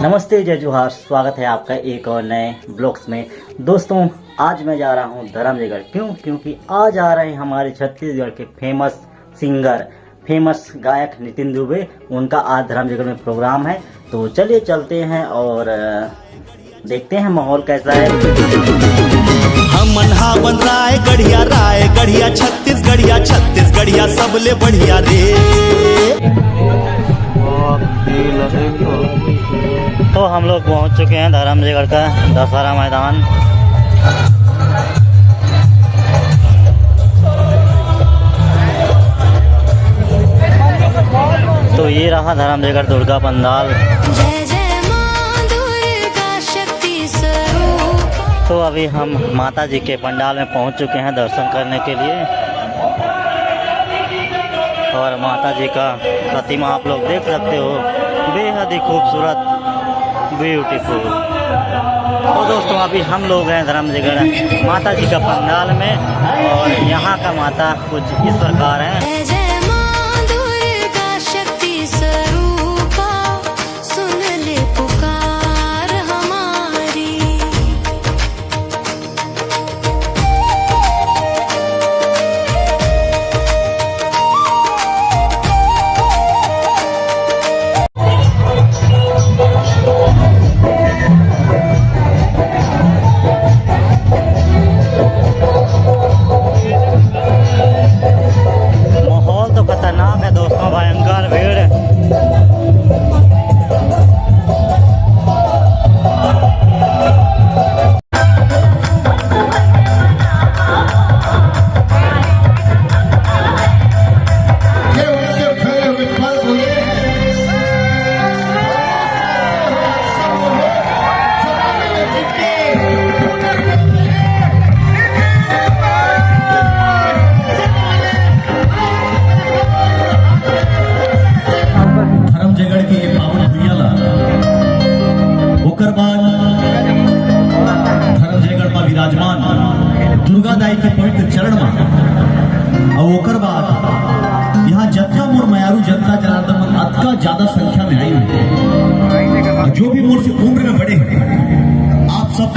नमस्ते जय जोहार, स्वागत है आपका एक और नए ब्लॉग्स में। दोस्तों आज मैं जा रहा हूँ धर्मजयगढ़। क्योंकि आज आ रहे हैं हमारे छत्तीसगढ़ के फेमस सिंगर, फेमस गायक नितिन दुबे। उनका आज धर्मजयगढ़ में प्रोग्राम है, तो चलिए चलते हैं और देखते हैं माहौल कैसा है। हमन हा बन राय गढ़िया छत्तीसगढ़िया सबले बढ़िया रे। तो हम लोग पहुंच चुके हैं धर्मजयगढ़ का दशहरा मैदान। तो ये रहा धर्मजयगढ़ दुर्गा पंडाल। तो अभी हम माता जी के पंडाल में पहुंच चुके हैं दर्शन करने के लिए, और माता जी का प्रतिमा आप लोग देख सकते हो, बेहद ही खूबसूरत, ब्यूटीफुल। तो दोस्तों अभी हम लोग हैं धर्मजयगढ़ माता जी का पंडाल में, और यहाँ का माता कुछ इस प्रकार है। भयंकर भीड़ है। दुर्गा दाई के पवित्र चरण में और ओकर बाद यहाँ जत्था मोर मयारू जनता जनार्दन मन अतका ज्यादा संख्या में आई है, जो भी मोर से उम्र में बड़े हैं, आप सब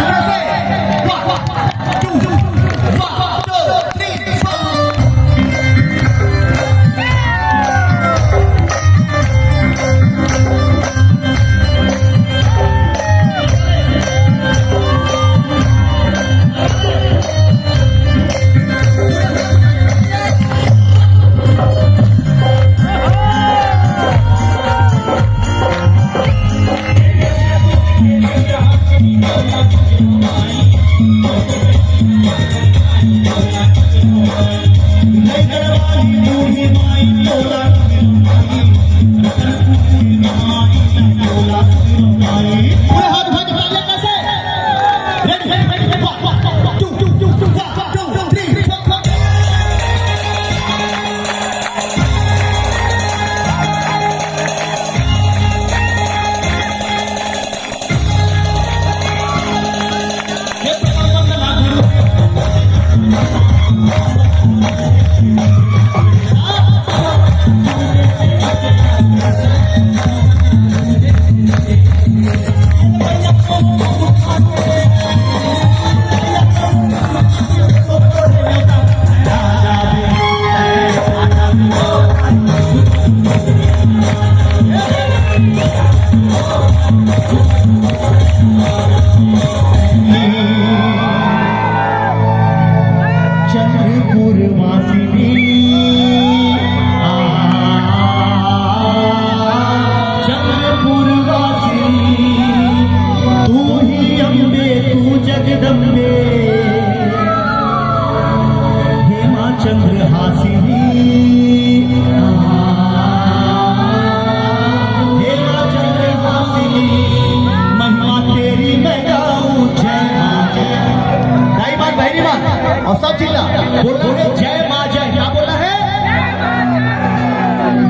और सब चिल्ला बोले जय माँ जय। क्या बोला है?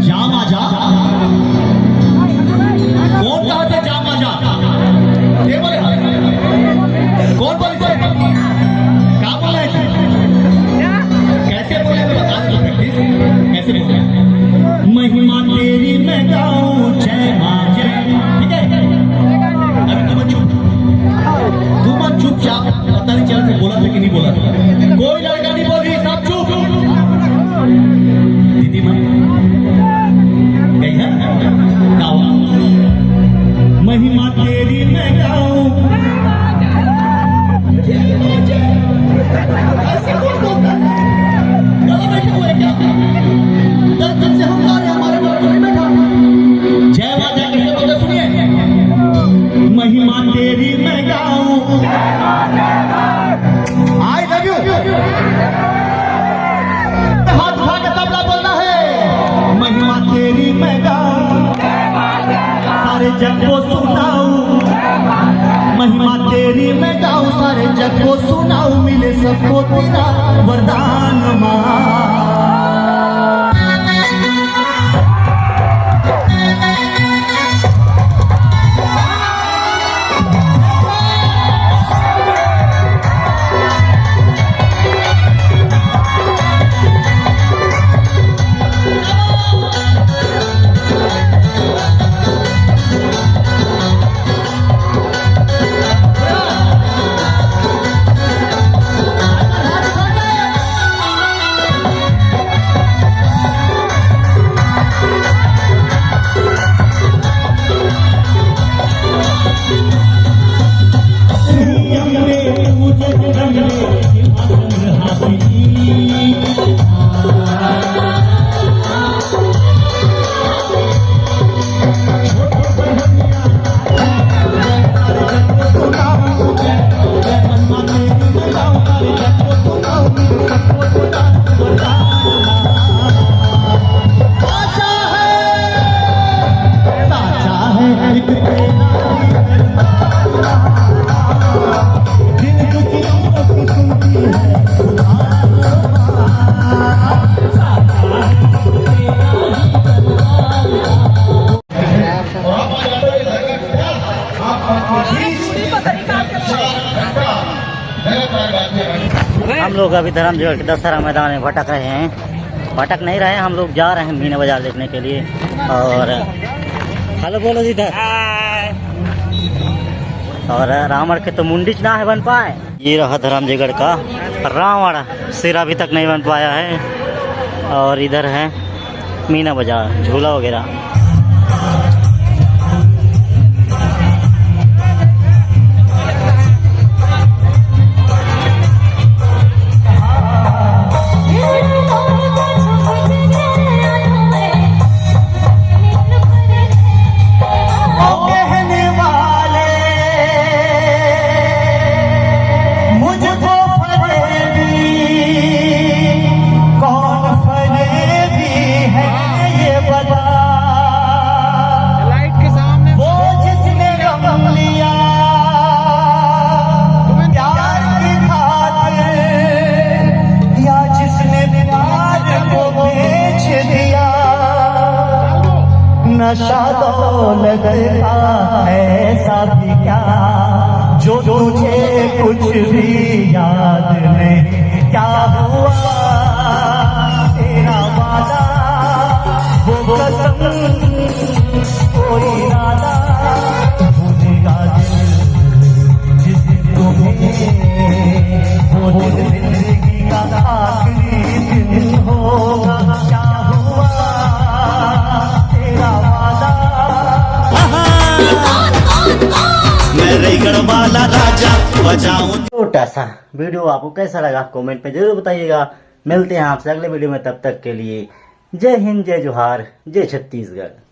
जा माँ जा। कौन कहा था जा माँ जा? ये बोले कौन बोले? क्या बोला है? कैसे बोले? तो बता दो प्रैक्टिस कैसे बोले। महिमा तेरी मैं गाऊं जय माँ जय। ठीक है। तेरी मैं गाऊं। ऐसे कौन बोलता है? यहाँ बैठे हुए क्या? 10 दिन से हम गा रहे हैं, हमारे बाजू में बैठा। जय माता कैसे बोलते सुनिए। महिमा तेरी मैं गाऊं। I love you. हाथ उठा के सबला बोलना है। महिमा तेरी मैं गाऊं, सारे जग को सुनाऊं। महिमा तेरी मैं गाऊं, सारे जग को सुनाऊं। मिले सबको तेरा वरदान मां। हम लोग अभी धर्मजयगढ़ के दशहरा मैदान में भटक रहे हैं। भटक नहीं रहे, हम लोग जा रहे हैं मीना बाजार देखने के लिए। और हेलो बोलो इधर। और रावण के तो मुंडिच ना है बन पाए। ये रहा धर्मजयगढ़ का रावण, सिर अभी तक नहीं बन पाया है। और इधर है मीना बाजार, झूला वगैरह। नशा दौलत का ऐसा भी क्या जो तुझे कुछ भी याद नहीं। क्या हुआ तेरा वादा, वो कसम कोई इरादा, भूलेगा दिल जिस दिन तुम्हें, वो दिन जिंदगी का आखिरी दिन होगा। क्या हुआ मैं रायगढ़ वाला राजा बजाऊं। छोटा सा वीडियो आपको कैसा लगा कमेंट में जरूर बताइएगा। मिलते हैं आपसे अगले वीडियो में, तब तक के लिए जय हिंद, जय जोहार, जय छत्तीसगढ़।